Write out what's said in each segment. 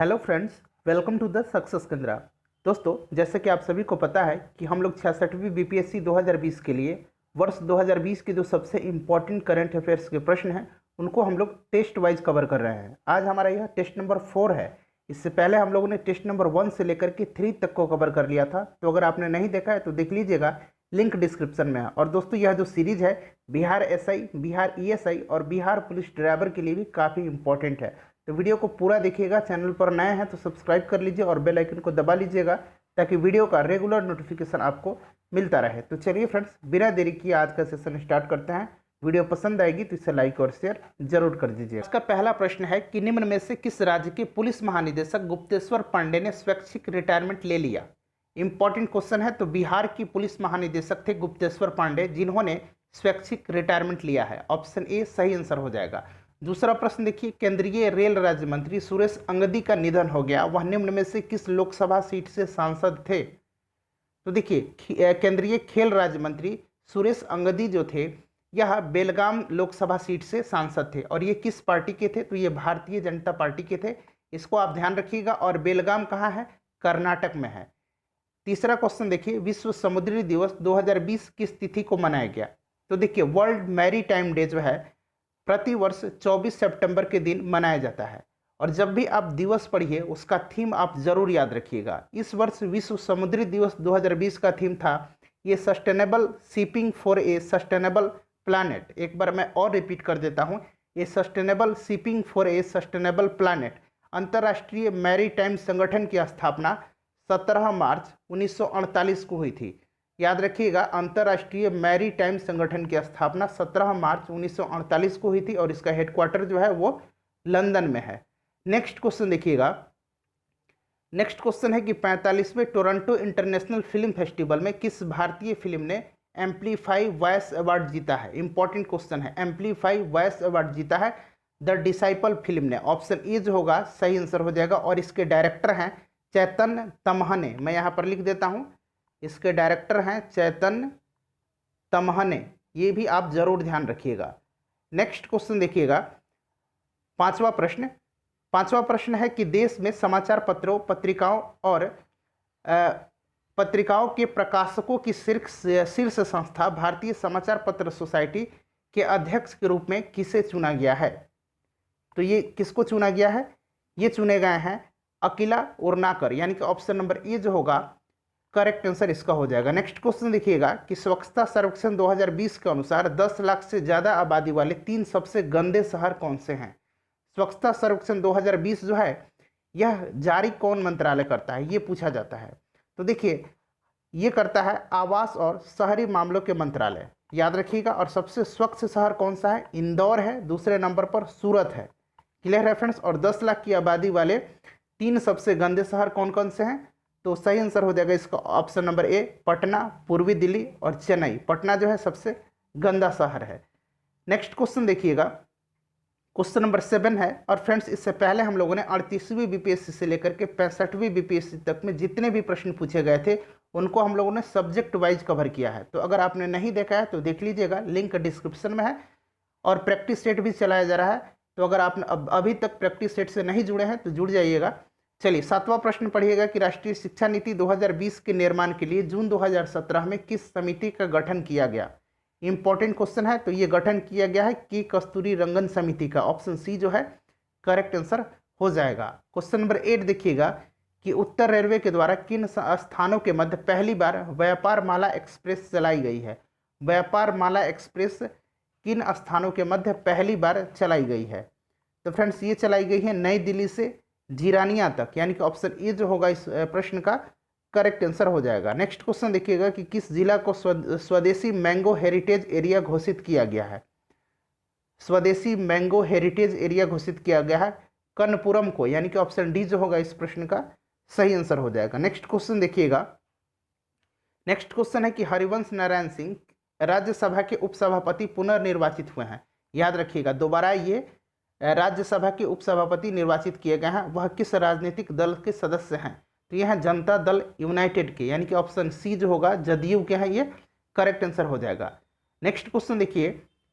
Hello friends, welcome to the success Kendra. दोस्तों, जैसे कि आप सभी को पता है कि हम लोग 66वीं बीपीएससी 2020 के लिए वर्ष 2020 के जो सबसे इम्पॉर्टेंट करंट अफेयर्स के प्रश्न हैं उनको हम लोग टेस्ट वाइज कवर कर रहे हैं। आज हमारा यह टेस्ट नंबर 4 है। इससे पहले हम लोगों ने टेस्ट नंबर 1 से लेकर के 3 तक को कवर कर लिया था, तो अगर आपने नहीं देखा है तो देख लीजिएगा, लिंक डिस्क्रिप्शन में है। और दोस्तों, यह जो सीरीज है बिहार एसआई, बिहार ईएसआई और बिहार पुलिस ड्राइवर के लिए भी काफ़ी इंपॉर्टेंट है। तो वीडियो को पूरा देखिएगा। चैनल पर नए हैं तो सब्सक्राइब कर लीजिए और बेल आइकन को दबा लीजिएगा ताकि वीडियो का रेगुलर नोटिफिकेशन आपको मिलता रहे। तो चलिए फ्रेंड्स, बिना देरी किए आज का सेशन स्टार्ट करते हैं। वीडियो पसंद आएगी तो इसे लाइक और शेयर जरूर कर दीजिए। इसका पहला प्रश्न है कि निम्न में से किस राज्य के पुलिस महानिदेशक गुप्तेश्वर पांडे ने स्वैच्छिक रिटायरमेंट ले लिया। इंपॉर्टेंट क्वेश्चन है। तो बिहार की पुलिस महानिदेशक थे गुप्तेश्वर पांडे, जिन्होंने स्वैच्छिक रिटायरमेंट लिया है। ऑप्शन ए सही आंसर हो जाएगा। दूसरा प्रश्न देखिए, केंद्रीय रेल राज्य मंत्री सुरेश अंगदी का निधन हो गया, वह निम्न में से किस लोकसभा सीट से सांसद थे। तो देखिए, केंद्रीय खेल राज्य मंत्री सुरेश अंगदी जो थे यह बेलगाम लोकसभा सीट से सांसद थे। और ये किस पार्टी के थे, तो ये भारतीय जनता पार्टी के थे। इसको आप ध्यान रखिएगा। और बेलगाम कहाँ है, कर्नाटक में है। तीसरा क्वेश्चन देखिए, विश्व समुद्री दिवस 2020 किस तिथि को मनाया गया। तो देखिए, वर्ल्ड मैरी टाइम डे जो है प्रति वर्ष 24 सितंबर के दिन मनाया जाता है। और जब भी आप दिवस पढ़िए उसका थीम आप जरूर याद रखिएगा। इस वर्ष विश्व समुद्री दिवस 2020 का थीम था ये sustainable shipping for a sustainable planet. एक बार मैं और रिपीट कर देता हूँ, ये sustainable shipping for a sustainable planet. अंतर्राष्ट्रीय मैरीटाइम संगठन की स्थापना 17 मार्च 1948 को हुई थी। याद रखिएगा, अंतर्राष्ट्रीय मैरीटाइम संगठन की स्थापना 17 मार्च 1948 को हुई थी और इसका हेडक्वार्टर जो है वो लंदन में है। नेक्स्ट क्वेश्चन देखिएगा। नेक्स्ट क्वेश्चन है कि 45वें टोरंटो इंटरनेशनल फिल्म फेस्टिवल में किस भारतीय फिल्म ने एम्पलीफाई वॉइस अवार्ड जीता है। इंपॉर्टेंट क्वेश्चन है। एम्पलीफाई वॉइस अवार्ड जीता है द डिसाइपल फिल्म ने। ऑप्शन ए जो होगा सही आंसर हो जाएगा। और इसके डायरेक्टर हैं चैतन्य तमहने। मैं यहाँ पर लिख देता हूँ, इसके डायरेक्टर हैं चैतन्य तमहने। ये भी आप जरूर ध्यान रखिएगा। नेक्स्ट क्वेश्चन देखिएगा, पांचवा प्रश्न है कि देश में समाचार पत्रों, पत्रिकाओं और पत्रिकाओं के प्रकाशकों की शीर्ष संस्था भारतीय समाचार पत्र सोसाइटी के अध्यक्ष के रूप में किसे चुना गया है। तो ये किसको चुना गया है, ये चुने गए हैं अकिला उर्नाकर, यानी कि ऑप्शन नंबर ए जो होगा करेक्ट आंसर इसका हो जाएगा। नेक्स्ट क्वेश्चन देखिएगा कि स्वच्छता सर्वेक्षण 2020 के अनुसार 10 लाख से ज़्यादा आबादी वाले 3 सबसे गंदे शहर कौन से हैं। स्वच्छता सर्वेक्षण 2020 जो है यह जारी कौन मंत्रालय करता है, ये पूछा जाता है। तो देखिए, ये करता है आवास और शहरी मामलों के मंत्रालय, याद रखिएगा। और सबसे स्वच्छ शहर कौन सा है, इंदौर है। दूसरे नंबर पर सूरत है। क्लियर है फ्रेंड्स। और 10 लाख की आबादी वाले 3 सबसे गंदे शहर कौन कौन से हैं, तो सही आंसर हो जाएगा इसका ऑप्शन नंबर ए पटना, पूर्वी दिल्ली और चेन्नई। पटना जो है सबसे गंदा शहर है। नेक्स्ट क्वेश्चन देखिएगा, क्वेश्चन नंबर 7 है। और फ्रेंड्स, इससे पहले हम लोगों ने 38वीं बीपीएससी से लेकर के 65वीं बीपीएससी तक में जितने भी प्रश्न पूछे गए थे उनको हम लोगों ने सब्जेक्ट वाइज कवर किया है। तो अगर आपने नहीं देखा है तो देख लीजिएगा, लिंक डिस्क्रिप्शन में है। और प्रैक्टिस सेट भी चलाया जा रहा है, तो अगर आप अभी तक प्रैक्टिस सेट से नहीं जुड़े हैं तो जुड़ जाइएगा। चलिए, 7वां प्रश्न पढ़िएगा कि राष्ट्रीय शिक्षा नीति 2020 के निर्माण के लिए जून 2017 में किस समिति का गठन किया गया। इंपॉर्टेंट क्वेश्चन है। तो ये गठन किया गया है कि कस्तूरी रंगन समिति का। ऑप्शन सी जो है करेक्ट आंसर हो जाएगा। क्वेश्चन नंबर 8 देखिएगा कि उत्तर रेलवे के द्वारा किन स्थानों के मध्य पहली बार व्यापार माला एक्सप्रेस चलाई गई है। व्यापार माला एक्सप्रेस किन स्थानों के मध्य पहली बार चलाई गई है। तो फ्रेंड्स, ये चलाई गई है नई दिल्ली से जीरानिया तक, यानी कि ऑप्शन ए जो होगा इस प्रश्न का करेक्ट आंसर हो जाएगा। नेक्स्ट क्वेश्चन देखिएगा कि किस जिला को स्वदेशी मैंगो हेरिटेज एरिया घोषित किया गया है। स्वदेशी मैंगो हेरिटेज एरिया घोषित किया गया है कनपुरम को, यानी कि ऑप्शन डी जो होगा इस प्रश्न का सही आंसर हो जाएगा। नेक्स्ट क्वेश्चन देखिएगा, नेक्स्ट क्वेश्चन है कि हरिवंश नारायण सिंह राज्यसभा के उपसभापति पुनर्निर्वाचित हुए हैं। याद रखिएगा, दोबारा ये राज्यसभा के उपसभापति निर्वाचित किए गए हैं। वह किस राजनीतिक दल के सदस्य हैं। तो यह है जनता दल यूनाइटेड के, यानी कि ऑप्शन सी जो होगा जदयू के हैं, ये करेक्ट आंसर हो जाएगा। नेक्स्ट क्वेश्चन देखिए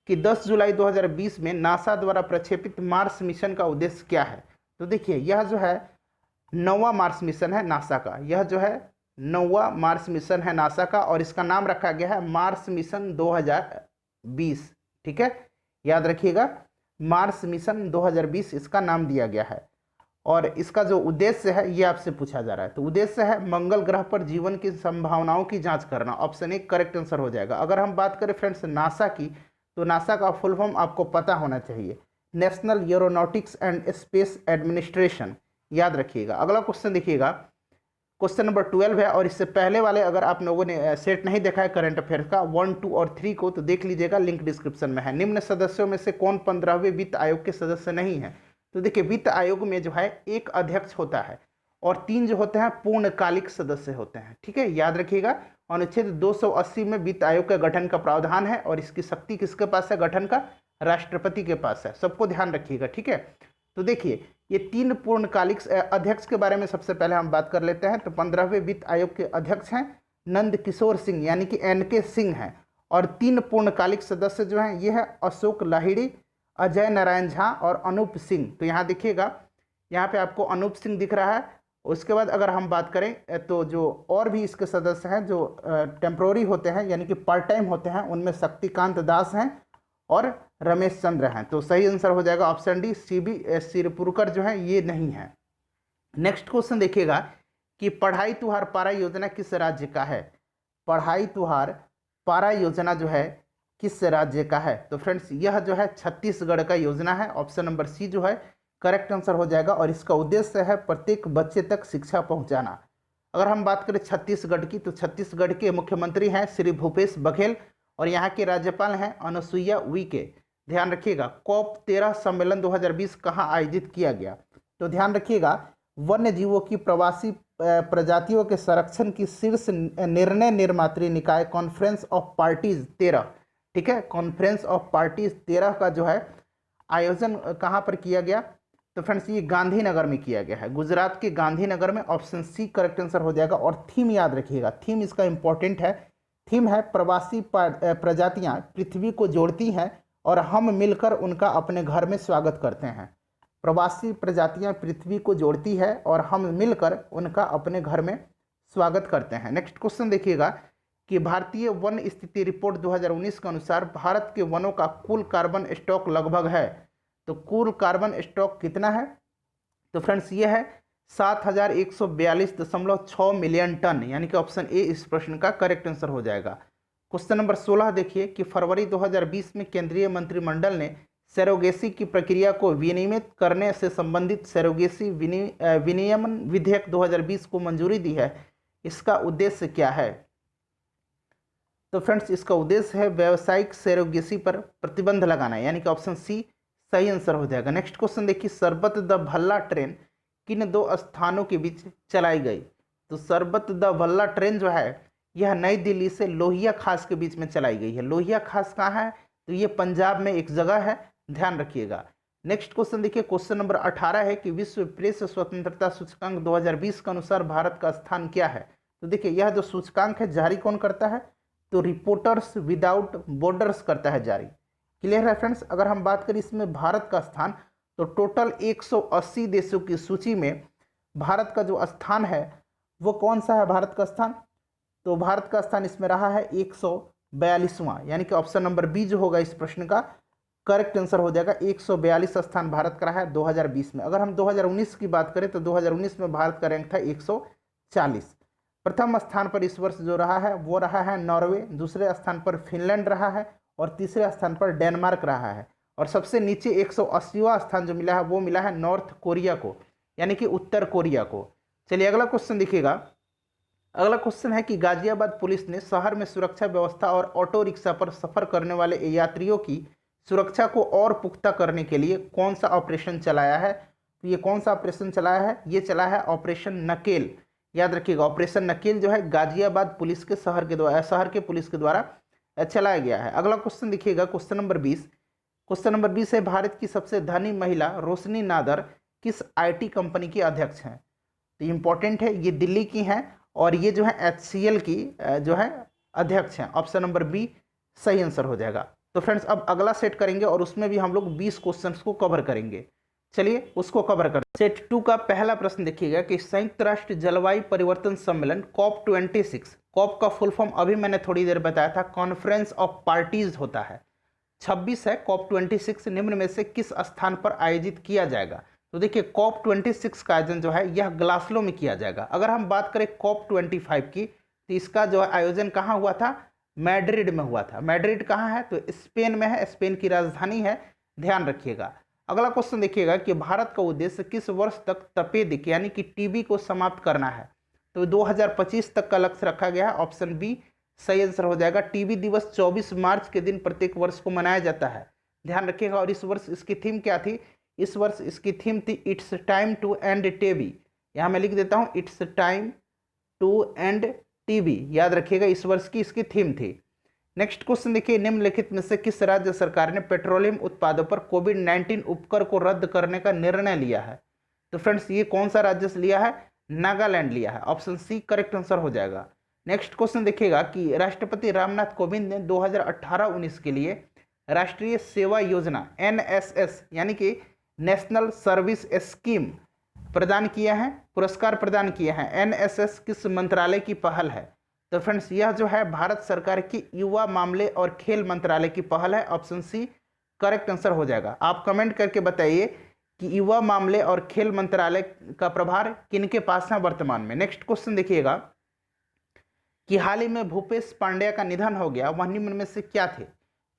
कि 10 जुलाई 2020 में नासा द्वारा प्रक्षेपित मार्स मिशन का उद्देश्य क्या है। तो देखिए, यह जो है 9वां मार्स मिशन है नासा का। यह जो है 9वां मार्स मिशन है नासा का और इसका नाम रखा गया है मार्स मिशन 2020। ठीक है, याद रखिएगा, मार्स मिशन 2020 इसका नाम दिया गया है। और इसका जो उद्देश्य है ये आपसे पूछा जा रहा है, तो उद्देश्य है मंगल ग्रह पर जीवन की संभावनाओं की जांच करना। ऑप्शन ए करेक्ट आंसर हो जाएगा। अगर हम बात करें फ्रेंड्स नासा की, तो नासा का फुल फॉर्म आपको पता होना चाहिए, national aeronautics and space administration. याद रखिएगा। अगला क्वेश्चन देखिएगा, क्वेश्चन नंबर 12 है और इससे पहले वाले अगर आप लोगों ने सेट नहीं देखा है करंट अफेयर्स का 1, 2 और 3 को, तो देख लीजिएगा, लिंक डिस्क्रिप्शन में है। निम्न सदस्यों में से कौन 15वें वित्त आयोग के सदस्य नहीं है? तो देखिए, वित्त आयोग में जो है एक अध्यक्ष होता है और 3 जो होते हैं पूर्णकालिक सदस्य होते हैं। ठीक है, याद रखिएगा। अनुच्छेद 280 में वित्त आयोग के गठन का प्रावधान है और इसकी शक्ति किसके पास है गठन का? राष्ट्रपति के पास है। सबको ध्यान रखिएगा। ठीक है, तो देखिए ये 3 पूर्णकालिक अध्यक्ष के बारे में सबसे पहले हम बात कर लेते हैं। तो 15वें वित्त आयोग के अध्यक्ष हैं नंद किशोर सिंह यानी कि NK सिंह हैं। और 3 पूर्णकालिक सदस्य जो हैं ये है अशोक लाहिड़ी, अजय नारायण झा और अनूप सिंह। तो यहाँ देखिएगा, यहाँ पे आपको अनूप सिंह दिख रहा है। उसके बाद अगर हम बात करें तो जो और भी इसके सदस्य हैं जो टेम्प्रोरी होते हैं यानी कि पार्ट टाइम होते हैं, उनमें शक्तिकांत दास हैं और रमेश चंद्र हैं। तो सही आंसर हो जाएगा ऑप्शन डी, CB सिरपुरकर जो है ये नहीं है। नेक्स्ट क्वेश्चन देखिएगा कि पढ़ाई तुहार पारा योजना किस राज्य का है? पढ़ाई तुहार पारा योजना जो है किस राज्य का है? तो फ्रेंड्स यह जो है छत्तीसगढ़ का योजना है। ऑप्शन नंबर सी जो है करेक्ट आंसर हो जाएगा और इसका उद्देश्य है प्रत्येक बच्चे तक शिक्षा पहुंचाना। अगर हम बात करें छत्तीसगढ़ की, तो छत्तीसगढ़ के मुख्यमंत्री हैं श्री भूपेश बघेल और यहाँ के राज्यपाल हैं अनुसुईया उइके। ध्यान रखिएगा, COP 13 सम्मेलन 2020 कहाँ आयोजित किया गया? तो ध्यान रखिएगा, वन्य जीवों की प्रवासी प्रजातियों के संरक्षण की शीर्ष निर्णय निर्मात्री निकाय कॉन्फ्रेंस ऑफ पार्टीज 13, ठीक है, कॉन्फ्रेंस ऑफ पार्टीज 13 का जो है आयोजन कहाँ पर किया गया? तो फ्रेंड्स ये गांधीनगर में किया गया है, गुजरात के गांधीनगर में। ऑप्शन सी करेक्ट आंसर हो जाएगा। और थीम याद रखिएगा, थीम इसका इंपॉर्टेंट है। थीम है प्रवासी प्रजातियां पृथ्वी को जोड़ती हैं और हम मिलकर उनका अपने घर में स्वागत करते हैं। प्रवासी प्रजातियां पृथ्वी को जोड़ती है और हम मिलकर उनका अपने घर में स्वागत करते हैं। नेक्स्ट क्वेश्चन देखिएगा कि भारतीय वन स्थिति रिपोर्ट 2019 के अनुसार भारत के वनों का कुल कार्बन स्टॉक लगभग है। तो कुल कार्बन स्टॉक कितना है? तो फ्रेंड्स ये है 7142.6 मिलियन टन, यानी कि ऑप्शन ए इस प्रश्न का करेक्ट आंसर हो जाएगा। क्वेश्चन नंबर 16 देखिए कि फरवरी 2020 में केंद्रीय मंत्रिमंडल ने सरोगेसी की प्रक्रिया को विनियमित करने से संबंधित सरोगेसी विनियमन विधेयक 2020 को मंजूरी दी है। इसका उद्देश्य क्या है? तो फ्रेंड्स इसका उद्देश्य है व्यावसायिक सरोगेसी पर प्रतिबंध लगाना, यानी कि ऑप्शन सी सही आंसर हो जाएगा। नेक्स्ट क्वेश्चन देखिए, सरबत द भल्ला ट्रेन किन 2 स्थानों के बीच चलाई गई? तो सरबत द भल्ला ट्रेन जो है यह नई दिल्ली से लोहिया खास के बीच में चलाई गई है। लोहिया खास कहाँ है? तो ये पंजाब में एक जगह है, ध्यान रखिएगा। नेक्स्ट क्वेश्चन देखिए, क्वेश्चन नंबर 18 है कि विश्व प्रेस स्वतंत्रता सूचकांक 2020 के अनुसार भारत का स्थान क्या है? तो देखिए यह जो सूचकांक है जारी कौन करता है? तो रिपोर्टर्स विदाउट बॉर्डर्स करता है जारी। क्लियर है फ्रेंड्स? अगर हम बात करें इसमें भारत का स्थान, तो टोटल 180 देशों की सूची में भारत का जो स्थान है वो कौन सा है? भारत का स्थान, तो भारत का स्थान इसमें रहा है 142वां, यानी कि ऑप्शन नंबर बी जो होगा इस प्रश्न का करेक्ट आंसर हो जाएगा। 142 स्थान भारत का रहा है 2020 में। अगर हम 2019 की बात करें तो 2019 में भारत का रैंक था 140। प्रथम स्थान पर इस वर्ष जो रहा है वो रहा है नॉर्वे, दूसरे स्थान पर फिनलैंड रहा है और तीसरे स्थान पर डेनमार्क रहा है। और सबसे नीचे 180वां स्थान जो मिला है वो मिला है नॉर्थ कोरिया को, यानी कि उत्तर कोरिया को। चलिए अगला क्वेश्चन देखिएगा। अगला क्वेश्चन है कि गाजियाबाद पुलिस ने शहर में सुरक्षा व्यवस्था और ऑटो रिक्शा पर सफर करने वाले यात्रियों की सुरक्षा को और पुख्ता करने के लिए कौन सा ऑपरेशन चलाया है? तो ये कौन सा ऑपरेशन चलाया है? ये चला है ऑपरेशन नकेल। याद रखिएगा, ऑपरेशन नकेल जो है गाजियाबाद पुलिस के शहर के पुलिस के द्वारा चलाया गया है। अगला क्वेश्चन देखिएगा, क्वेश्चन नंबर 20। क्वेश्चन नंबर 20 है भारत की सबसे धनी महिला रोशनी नादर किस IT कंपनी की अध्यक्ष हैं? तो इंपॉर्टेंट है, ये दिल्ली की हैं और ये जो है HCL की जो है अध्यक्ष हैं। ऑप्शन नंबर बी सही आंसर हो जाएगा। तो फ्रेंड्स अब अगला सेट करेंगे और उसमें भी हम लोग 20 क्वेश्चंस को कवर करेंगे। चलिए उसको कवर कर। सेट 2 का पहला प्रश्न देखिएगा कि संयुक्त राष्ट्र जलवायु परिवर्तन सम्मेलन COP26, कॉप का फुल फॉर्म अभी मैंने थोड़ी देर बताया था, कॉन्फ्रेंस ऑफ पार्टीज होता है। 26 है COP26, निम्न में से किस स्थान पर आयोजित किया जाएगा? तो देखिए COP26 का आयोजन जो है यह ग्लासगो में किया जाएगा। अगर हम बात करें COP25 की, तो इसका जो आयोजन कहाँ हुआ था? मैड्रिड में हुआ था। मैड्रिड कहाँ है? तो स्पेन में है, स्पेन की राजधानी है, ध्यान रखिएगा। अगला क्वेश्चन देखिएगा कि भारत का उद्देश्य किस वर्ष तक तपेदिक यानी कि टीबी को समाप्त करना है? तो 2025 तक का लक्ष्य रखा गया है। ऑप्शन बी सही आंसर हो जाएगा। टीबी दिवस 24 मार्च के दिन प्रत्येक वर्ष को मनाया जाता है, ध्यान रखिएगा। और इस वर्ष इसकी थीम क्या थी? इस वर्ष इसकी थीम थी it's time to end TB. यहाँ मैं लिख देता हूँ it's time to end TB, याद रखिएगा, इस वर्ष की इसकी थीम थी। नेक्स्ट क्वेश्चन देखिए, निम्नलिखित में से किस राज्य सरकार ने पेट्रोलियम उत्पादों पर कोविड-19 उपकर को रद्द करने का निर्णय लिया है? तो फ्रेंड्स ये कौन सा राज्य से लिया है? नागालैंड लिया है। ऑप्शन सी करेक्ट आंसर हो जाएगा। नेक्स्ट क्वेश्चन देखिएगा कि राष्ट्रपति रामनाथ कोविंद ने 2018-19 के लिए राष्ट्रीय सेवा योजना NSS यानी कि नेशनल सर्विस स्कीम प्रदान किया है, पुरस्कार प्रदान किया है। NSS किस मंत्रालय की पहल है? तो फ्रेंड्स यह जो है भारत सरकार की युवा मामले और खेल मंत्रालय की पहल है। ऑप्शन सी करेक्ट आंसर हो जाएगा। आप कमेंट करके बताइए कि युवा मामले और खेल मंत्रालय का प्रभार किनके पास है वर्तमान में। नेक्स्ट क्वेश्चन देखिएगा कि हाल ही में भूपेश पांड्या का निधन हो गया, वह निम्न में से क्या थे?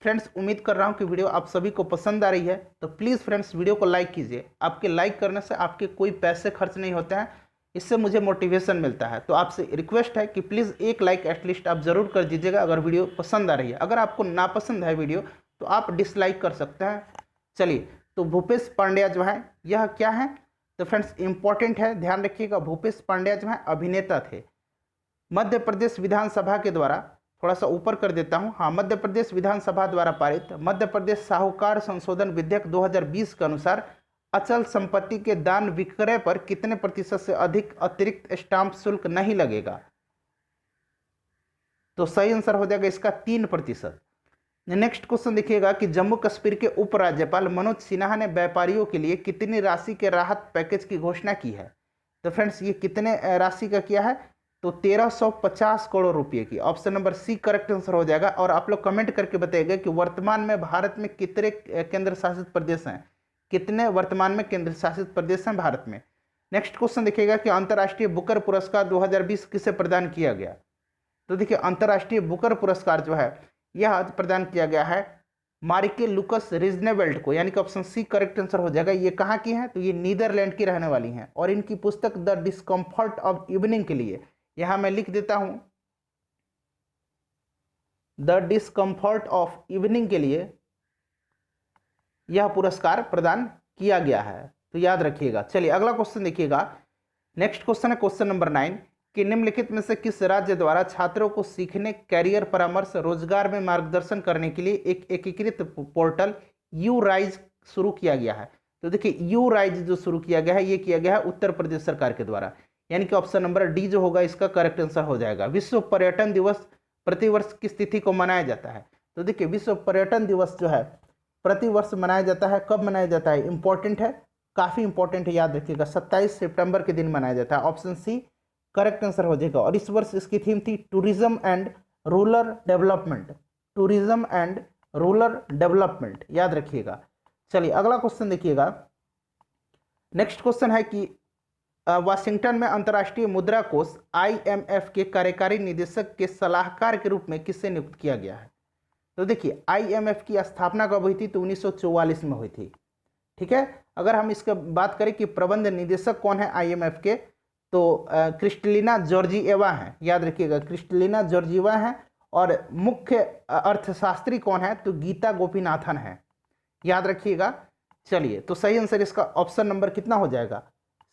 फ्रेंड्स उम्मीद कर रहा हूं कि वीडियो आप सभी को पसंद आ रही है, तो प्लीज़ फ्रेंड्स वीडियो को लाइक कीजिए। आपके लाइक करने से आपके कोई पैसे खर्च नहीं होते हैं, इससे मुझे मोटिवेशन मिलता है। तो आपसे रिक्वेस्ट है कि प्लीज़ एक लाइक एटलीस्ट आप ज़रूर कर दीजिएगा अगर वीडियो पसंद आ रही है। अगर आपको नापसंद है वीडियो तो आप डिसलाइक कर सकते हैं। चलिए, तो भूपेश पांड्या जो है यह क्या है? तो फ्रेंड्स इंपॉर्टेंट है, ध्यान रखिएगा। भूपेश पांड्या जो है अभिनेता थे। मध्य प्रदेश विधानसभा के द्वारा, थोड़ा सा ऊपर कर देता हूं, हाँ, मध्य प्रदेश विधानसभा द्वारा पारित मध्य प्रदेश साहूकार संशोधन विधेयक 2020 के अनुसार अचल संपत्ति के दान विक्रय पर कितने प्रतिशत से अधिक अतिरिक्त स्टाम्प शुल्क नहीं लगेगा? तो सही आंसर हो जाएगा इसका 3%। नेक्स्ट क्वेश्चन देखिएगा कि जम्मू कश्मीर के उपराज्यपाल मनोज सिन्हा ने व्यापारियों के लिए कितनी राशि के राहत पैकेज की घोषणा की है? तो फ्रेंड्स ये कितने राशि का किया है? तो 1350 करोड़ रुपए की। Option number C correct answer हो जाएगा। और आप लोग कमेंट करके बताइएगा कि वर्तमान में भारत में कितने केंद्र शासित प्रदेश हैं? कितने वर्तमान में केंद्र शासित प्रदेश हैं भारत में? नेक्स्ट क्वेश्चन देखिएगा कि अंतर्राष्ट्रीय बुकर पुरस्कार 2020 किसे प्रदान किया गया? तो देखिए अंतर्राष्ट्रीय बुकर पुरस्कार जो है यह प्रदान किया गया है मारिके लुकस रिजनेवेल्ट को, यानी कि ऑप्शन सी करेक्ट आंसर हो जाएगा। ये कहाँ की हैं? तो ये नीदरलैंड की रहने वाली हैं और इनकी पुस्तक द डिस्कम्फर्ट ऑफ इवनिंग के लिए, यहां मैं लिख देता हूं, द डिस्कम्फर्ट ऑफ इवनिंग के लिए यह पुरस्कार प्रदान किया गया है, तो याद रखिएगा। चलिए अगला क्वेश्चन देखिएगा। नेक्स्ट क्वेश्चन है क्वेश्चन नंबर 9 कि निम्नलिखित में से किस राज्य द्वारा छात्रों को सीखने, कैरियर परामर्श, रोजगार में मार्गदर्शन करने के लिए एक एकीकृत पोर्टल यू राइज शुरू किया गया है? तो देखिए यू राइज जो शुरू किया गया है ये किया गया है उत्तर प्रदेश सरकार के द्वारा, यानी कि ऑप्शन नंबर डी जो होगा इसका करेक्ट आंसर हो जाएगा। विश्व पर्यटन दिवस प्रतिवर्ष किस तिथि को मनाया जाता है? तो देखिए विश्व पर्यटन दिवस जो है प्रतिवर्ष मनाया जाता है। कब मनाया जाता है? इंपॉर्टेंट है, काफ़ी इंपॉर्टेंट है, याद रखिएगा, 27 सितंबर के दिन मनाया जाता है। ऑप्शन सी करेक्ट आंसर हो जाएगा। और इस वर्ष इसकी थीम थी tourism and rural development, tourism and rural development, याद रखिएगा। चलिए अगला क्वेश्चन देखिएगा। नेक्स्ट क्वेश्चन है कि वाशिंगटन में अंतर्राष्ट्रीय मुद्रा कोष IMF के कार्यकारी निदेशक के सलाहकार के रूप में किससे नियुक्त किया गया है? तो देखिए IMF की स्थापना कब हुई थी? तो 1944 में हुई थी, ठीक है। अगर हम इसका बात करें कि प्रबंध निदेशक कौन है IMF के, तो क्रिस्टलिना जॉर्जिएवा हैं, याद रखिएगा, क्रिस्टलिना जॉर्जिएवा हैं। और मुख्य अर्थशास्त्री कौन है? तो गीता गोपीनाथन है, याद रखिएगा। चलिए तो सही आंसर इसका ऑप्शन नंबर कितना हो जाएगा?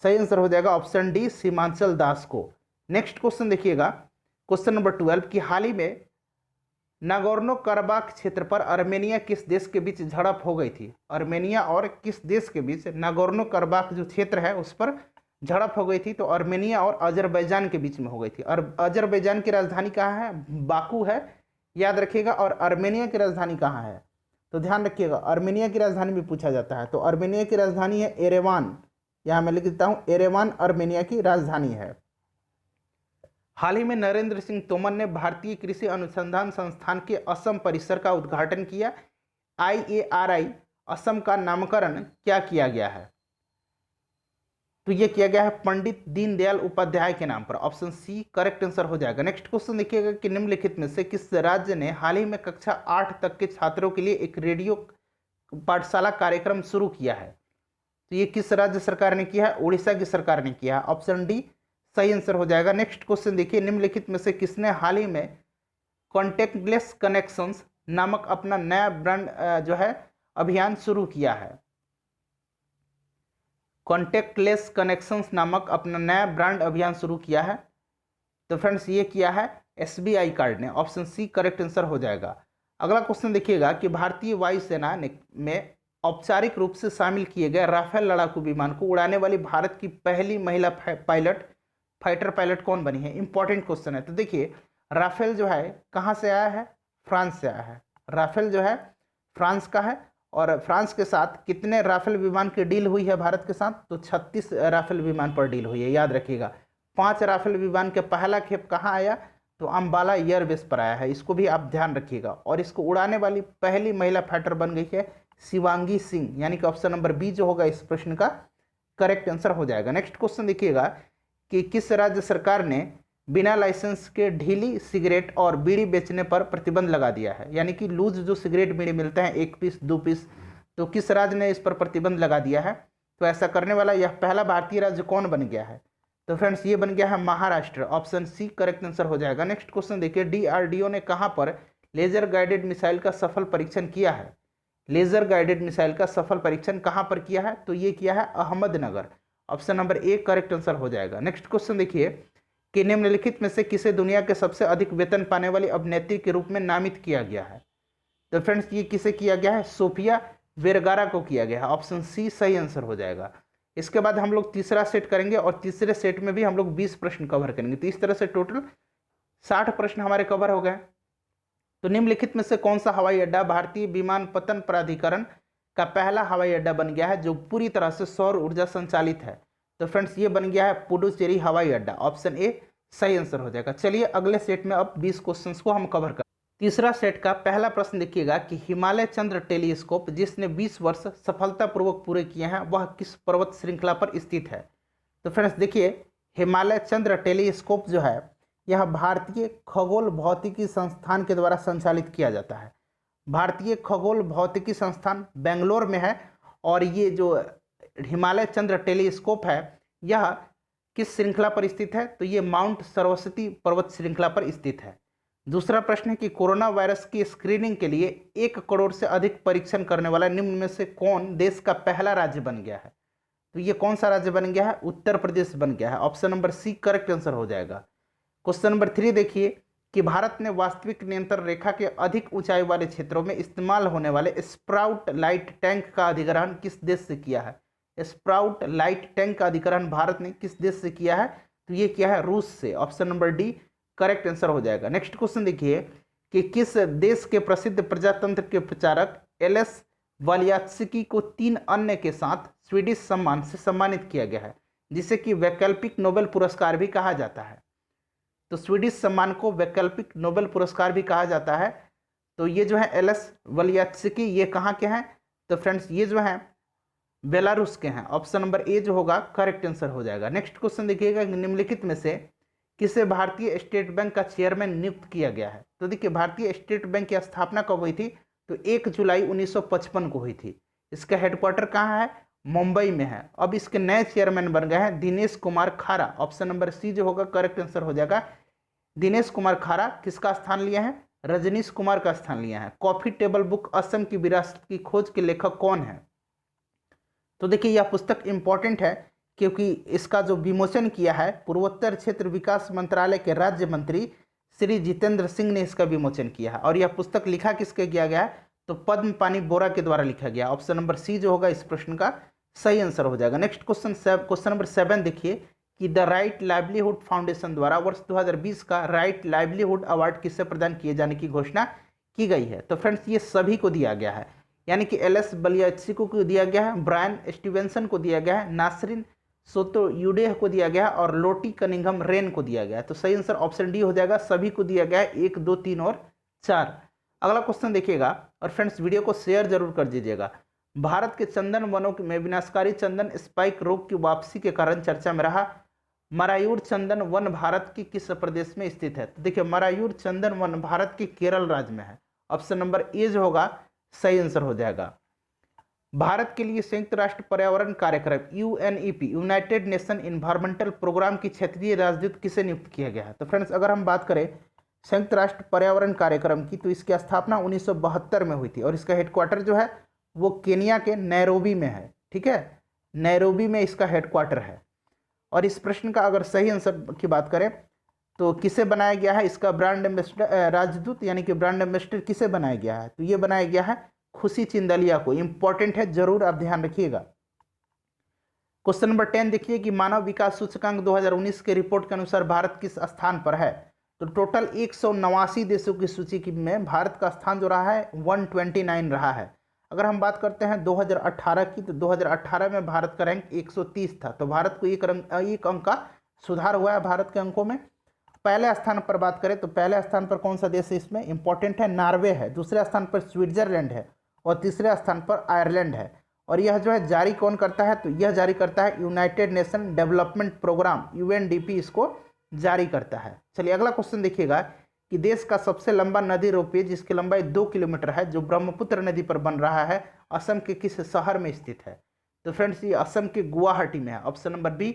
सही आंसर हो जाएगा ऑप्शन डी सीमांचल दास को। नेक्स्ट क्वेश्चन देखिएगा, क्वेश्चन नंबर 12 कि हाल ही में नागोर्नो कराबाख क्षेत्र पर आर्मेनिया किस देश के बीच झड़प हो गई थी? आर्मेनिया और किस देश के बीच नागोर्नो कराबाख जो क्षेत्र है उस पर झड़प हो गई थी? तो आर्मेनिया और अजरबैजान के बीच में हो गई थी। और अजरबैजान की राजधानी कहाँ है? बाकू है, याद रखिएगा। और आर्मेनिया की राजधानी कहाँ है? तो ध्यान रखिएगा, अर्मेनिया की राजधानी भी पूछा जाता है। तो अर्मेनिया की राजधानी है एरेवान, यहाँ मैं लिख देता हूँ, एरेवान अर्मेनिया की राजधानी है। हाल ही में नरेंद्र सिंह तोमर ने भारतीय कृषि अनुसंधान संस्थान के असम परिसर का उद्घाटन किया। IARI असम का नामकरण क्या किया गया है? तो ये किया गया है पंडित दीनदयाल उपाध्याय के नाम पर। ऑप्शन सी करेक्ट आंसर हो जाएगा। नेक्स्ट क्वेश्चन देखिएगा कि निम्नलिखित में से किस राज्य ने हाल ही में कक्षा 8 तक के छात्रों के लिए एक रेडियो पाठशाला कार्यक्रम शुरू किया है? तो ये किस राज्य सरकार ने किया है? उड़ीसा की सरकार ने किया है। ऑप्शन डी सही आंसर हो जाएगा। नेक्स्ट क्वेश्चन देखिए, निम्नलिखित में से किसने हाल ही में कॉन्टेक्टलेस कनेक्शंस नामक अपना नया ब्रांड जो है अभियान शुरू किया है? कॉन्टेक्टलेस कनेक्शंस नामक अपना नया ब्रांड अभियान शुरू किया है। तो फ्रेंड्स ये किया है SBI कार्ड ने। ऑप्शन सी करेक्ट आंसर हो जाएगा। अगला क्वेश्चन देखिएगा कि भारतीय वायुसेना में औपचारिक रूप से शामिल किए गए राफेल लड़ाकू विमान को उड़ाने वाली भारत की पहली महिला फाइटर पायलट कौन बनी है? इंपॉर्टेंट क्वेश्चन है। तो देखिए, राफेल जो है कहाँ से आया है? फ्रांस से आया है। राफेल जो है फ्रांस का है। और फ्रांस के साथ कितने राफेल विमान की डील हुई है भारत के साथ? तो 36 राफेल विमान पर डील हुई है, याद रखिएगा। 5 राफेल विमान के पहला खेप कहाँ आया? तो अंबाला एयरबेस पर आया है, इसको भी आप ध्यान रखिएगा। और इसको उड़ाने वाली पहली महिला फाइटर बन गई है शिवांगी सिंह, यानी कि ऑप्शन नंबर बी जो होगा इस प्रश्न का करेक्ट आंसर हो जाएगा। नेक्स्ट क्वेश्चन देखिएगा कि किस राज्य सरकार ने बिना लाइसेंस के ढीली सिगरेट और बीड़ी बेचने पर प्रतिबंध लगा दिया है? यानी कि लूज जो सिगरेट बीड़ी मिलते हैं 1 पीस 2 पीस, तो किस राज्य ने इस पर प्रतिबंध लगा दिया है? तो ऐसा करने वाला यह पहला भारतीय राज्य कौन बन गया है? तो फ्रेंड्स ये बन गया है Maharashtra. Option C correct answer हो जाएगा। नेक्स्ट क्वेश्चन देखिए, DRDO ने कहां पर लेजर गाइडेड मिसाइल का सफल परीक्षण किया है? लेजर गाइडेड मिसाइल का सफल परीक्षण कहां पर किया है? तो ये किया है Ahmednagar. Option number A correct answer हो जाएगा। नेक्स्ट क्वेश्चन देखिए कि निम्नलिखित में से किसे दुनिया के सबसे अधिक वेतन पाने वाली अभिनेत्री के रूप में नामित किया गया है? तो फ्रेंड्स ये किसे किया गया है? सोफिया वेरगारा को किया गया है। ऑप्शन सी सही आंसर हो जाएगा। इसके बाद हम लोग तीसरा सेट करेंगे और तीसरे सेट में भी हम लोग 20 प्रश्न कवर करेंगे। तो इस तरह से टोटल 60 प्रश्न हमारे कवर हो गए। तो निम्नलिखित में से कौन सा हवाई अड्डा भारतीय विमानपत्तन प्राधिकरण का पहला हवाई अड्डा बन गया है जो पूरी तरह से सौर ऊर्जा संचालित है? तो फ्रेंड्स ये बन गया है पुडुचेरी हवाई अड्डा। ऑप्शन ए सही आंसर हो जाएगा। चलिए अगले सेट में अब 20 क्वेश्चंस को हम कवर कर। तीसरा सेट का पहला प्रश्न देखिएगा कि हिमालय चंद्र टेलीस्कोप जिसने 20 वर्ष सफलतापूर्वक पूरे किए हैं वह किस पर्वत श्रृंखला पर स्थित है? तो फ्रेंड्स देखिए, हिमालय चंद्र टेलीस्कोप जो है यह भारतीय खगोल भौतिकी संस्थान के द्वारा संचालित किया जाता है। भारतीय खगोल भौतिकी संस्थान बेंगलोर में है। और ये जो हिमालय चंद्र टेलीस्कोप है यह किस श्रृंखला पर स्थित है? तो ये माउंट सरस्वती पर्वत श्रृंखला पर स्थित है। दूसरा प्रश्न है कि कोरोना वायरस की स्क्रीनिंग के लिए 1 करोड़ से अधिक परीक्षण करने वाला निम्न में से कौन देश का पहला राज्य बन गया है? तो ये कौन सा राज्य बन गया है? उत्तर प्रदेश बन गया है। Option number C correct answer हो जाएगा। क्वेश्चन नंबर 3 देखिए कि भारत ने वास्तविक नियंत्रण रेखा के अधिक ऊंचाई वाले क्षेत्रों में इस्तेमाल होने वाले स्प्राउट लाइट टैंक का अधिग्रहण किस देश से किया है? स्प्राउट लाइट टैंक का अधिग्रहण भारत ने किस देश से किया है? तो ये किया है रूस से। Option number D correct answer हो जाएगा। नेक्स्ट क्वेश्चन देखिए कि किस देश के प्रसिद्ध प्रजातंत्र के प्रचारक एलएस वालियात्स्की को 3 अन्य के साथ स्वीडिश सम्मान से सम्मानित किया गया है जिसे कि वैकल्पिक नोबेल पुरस्कार भी कहा जाता है? तो स्वीडिश सम्मान को वैकल्पिक नोबेल पुरस्कार भी कहा जाता है। तो ये जो है एलएस वालियात्स्की ये कहाँ के हैं? तो फ्रेंड्स ये जो है बेलारूस के हैं। ऑप्शन नंबर ए जो होगा करेक्ट आंसर हो जाएगा। नेक्स्ट क्वेश्चन देखिएगा निम्नलिखित में से किसे भारतीय स्टेट बैंक का चेयरमैन नियुक्त किया गया है? तो देखिए, भारतीय स्टेट बैंक की स्थापना कब हुई थी? तो 1 जुलाई 1955 को हुई थी। इसका हेडक्वार्टर कहाँ है? मुंबई में है। अब इसके नए चेयरमैन बन गए हैं दिनेश कुमार खारा। ऑप्शन नंबर सी जो होगा करेक्ट आंसर हो जाएगा। दिनेश कुमार खारा किसका स्थान लिया है? रजनीश कुमार का स्थान लिया है। कॉफी टेबल बुक असम की विरासत की खोज के लेखक कौन है? तो देखिए यह पुस्तक इंपॉर्टेंट है क्योंकि इसका जो विमोचन किया है पूर्वोत्तर क्षेत्र विकास मंत्रालय के राज्य मंत्री श्री जितेंद्र सिंह ने इसका विमोचन किया है। और यह पुस्तक लिखा किसके किया गया है? तो पद्म पानी बोरा के द्वारा लिखा गया। ऑप्शन नंबर सी जो होगा इस प्रश्न का सही आंसर हो जाएगा। नेक्स्ट क्वेश्चन नंबर 7 देखिए कि द राइट लाइवलीहुड फाउंडेशन द्वारा वर्ष 2020 का राइट लाइवलीहुड अवार्ड किसे प्रदान किए जाने की घोषणा की गई है? तो फ्रेंड्स ये सभी को दिया गया है। यानी कि एल एस बलियाची को दिया गया है, ब्रायन स्टीवेंसन को दिया गया है, नासरिन सोतोयुडेह को दिया गया है और लोटी कनिंघम रेन को दिया गया है। तो सही आंसर ऑप्शन डी हो जाएगा, सभी को दिया गया है 1, 2, 3 और 4। अगला क्वेश्चन देखिएगा और फ्रेंड्स वीडियो को शेयर जरूर कर दीजिएगा। भारत के चंदन वनों में विनाशकारी चंदन स्पाइक रोग की वापसी के कारण चर्चा में रहा मरायूर चंदन वन भारत के किस प्रदेश में स्थित है? तो देखिए मरायूर चंदन वन भारत के केरल राज्य में है। ऑप्शन नंबर ए जो होगा सही आंसर हो जाएगा। भारत के लिए संयुक्त राष्ट्र पर्यावरण कार्यक्रम UNEP United Nation environmental programme की क्षेत्रीय राजदूत किसे नियुक्त किया गया है? तो फ्रेंड्स अगर हम बात करें संयुक्त राष्ट्र पर्यावरण कार्यक्रम की, तो इसकी स्थापना 1972 में हुई थी और इसका हेडक्वार्टर जो है वो केनिया के नैरोबी में है। ठीक है, नैरोबी में इसका हेडक्वार्टर है। और इस प्रश्न का अगर सही आंसर की बात करें तो किसे बनाया गया है इसका ब्रांड एम्बेसडर, राजदूत यानी कि ब्रांड एम्बेसडर किसे बनाया गया है? तो ये बनाया गया है खुशी चिंदलिया को। इंपॉर्टेंट है, जरूर आप ध्यान रखिएगा। क्वेश्चन नंबर 10 देखिए कि मानव विकास सूचकांक 2019 के रिपोर्ट के अनुसार भारत किस स्थान पर है? तो टोटल 189 देशों की सूची में भारत का स्थान जो रहा है 129 रहा है। अगर हम बात करते हैं 2018 की, तो 2018 में भारत का रैंक 130 था। तो भारत को एक अंक का सुधार हुआ है भारत के अंकों में। पहले स्थान पर बात करें तो पहले स्थान पर कौन सा देश है इसमें इंपॉर्टेंट है? नॉर्वे है। दूसरे स्थान पर स्विट्जरलैंड है और तीसरे स्थान पर आयरलैंड है। और यह जो है जारी कौन करता है? तो यह जारी करता है United Nation development programme UNDP इसको जारी करता है। चलिए अगला क्वेश्चन देखिएगा कि देश का सबसे लंबा नदी रोपवे जिसकी लंबाई 2 किलोमीटर है जो ब्रह्मपुत्र नदी पर बन रहा है असम के किस शहर में स्थित है? तो फ्रेंड्स ये असम के गुवाहाटी में है। Option number B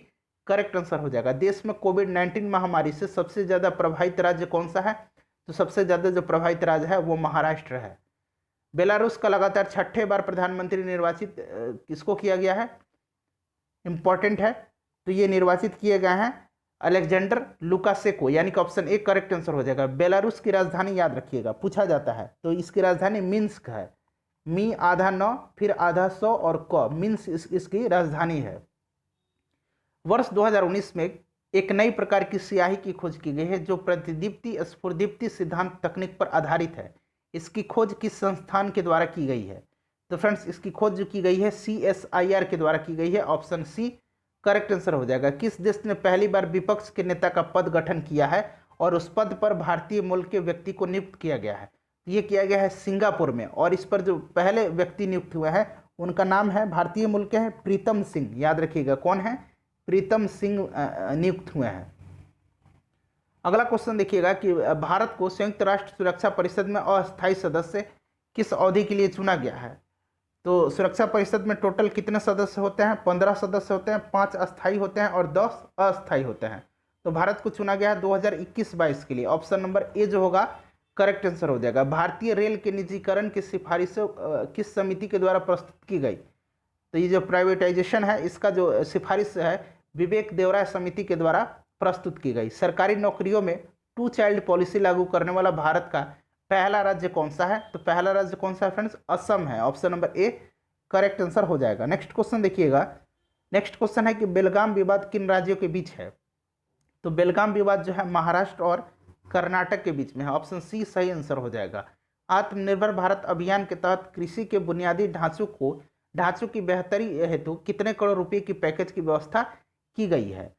correct answer हो जाएगा। देश में कोविड-19 महामारी से सबसे ज़्यादा प्रभावित राज्य कौन सा है? तो सबसे ज़्यादा जो प्रभावित राज्य है वो महाराष्ट्र है। बेलारूस का लगातार 6ठे बार प्रधानमंत्री निर्वाचित किसको किया गया है? इंपॉर्टेंट है, तो ये निर्वाचित किए गए हैं अलेक्जेंडर लुकाशेंको, यानी कि ऑप्शन ए करेक्ट आंसर हो जाएगा। बेलारूस की राजधानी याद रखिएगा, पूछा जाता है। तो इसकी राजधानी मिन्स्क है। मी आधा 9 फिर आधा 100 और क मिन्स्क इसकी राजधानी है। वर्ष 2019 में एक नई प्रकार की स्याही की खोज की गई है जो प्रतिदीप्ति स्फुरदीप्ति सिद्धांत तकनीक पर आधारित है। इसकी खोज किस संस्थान के द्वारा की गई है? तो फ्रेंड्स इसकी खोज जो की गई है CSIR के द्वारा की गई है। ऑप्शन सी करेक्ट आंसर हो जाएगा। किस देश ने पहली बार विपक्ष के नेता का पद गठन किया है और उस पद पर भारतीय मूल के व्यक्ति को नियुक्त किया गया है? ये किया गया है सिंगापुर में। और इस पर जो पहले व्यक्ति नियुक्त हुए हैं उनका नाम है, भारतीय मूल के हैं, प्रीतम सिंह। याद रखिएगा कौन है? प्रीतम सिंह नियुक्त हुए हैं। अगला क्वेश्चन देखिएगा कि भारत को संयुक्त राष्ट्र सुरक्षा परिषद में अस्थायी सदस्य किस अवधि के लिए चुना गया है? तो सुरक्षा परिषद में टोटल कितने सदस्य होते हैं? 15 सदस्य होते हैं, 5 अस्थायी होते हैं और 10 अस्थायी होते हैं। तो भारत को चुना गया है 2021-22 के लिए। ऑप्शन नंबर ए जो होगा करेक्ट आंसर हो जाएगा। भारतीय रेल के निजीकरण की सिफारिशों किस समिति के द्वारा प्रस्तुत की गई? तो ये जो प्राइवेटाइजेशन है इसका जो सिफारिश है विवेक देवरा समिति के द्वारा प्रस्तुत की गई। सरकारी नौकरियों में 2 चाइल्ड पॉलिसी लागू करने वाला भारत का पहला राज्य कौन सा है? तो पहला राज्य कौन सा है फ्रेंड्स? असम है। Option number A correct answer हो जाएगा। नेक्स्ट क्वेश्चन देखिएगा। नेक्स्ट क्वेश्चन है कि बेलगाम विवाद किन राज्यों के बीच है? तो बेलगाम विवाद जो है महाराष्ट्र और कर्नाटक के बीच में है। ऑप्शन सी सही आंसर हो जाएगा। आत्मनिर्भर भारत अभियान के तहत कृषि के बुनियादी ढांचों की बेहतरी हेतु कितने करोड़ रुपए की पैकेज की व्यवस्था की गई है?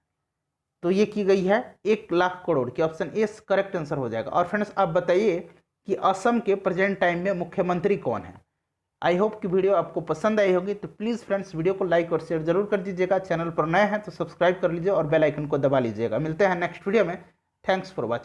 तो ये की गई है 1 लाख करोड़ की। ऑप्शन ए करेक्ट आंसर हो जाएगा। और फ्रेंड्स आप बताइए कि असम के प्रेजेंट टाइम में मुख्यमंत्री कौन है? आई होप कि वीडियो आपको पसंद आई होगी। तो प्लीज़ फ्रेंड्स वीडियो को लाइक और शेयर जरूर कर दीजिएगा। चैनल पर नए हैं तो सब्सक्राइब कर लीजिए और बेल आइकन को दबा लीजिएगा। मिलते हैं नेक्स्ट वीडियो में। Thanks for watching.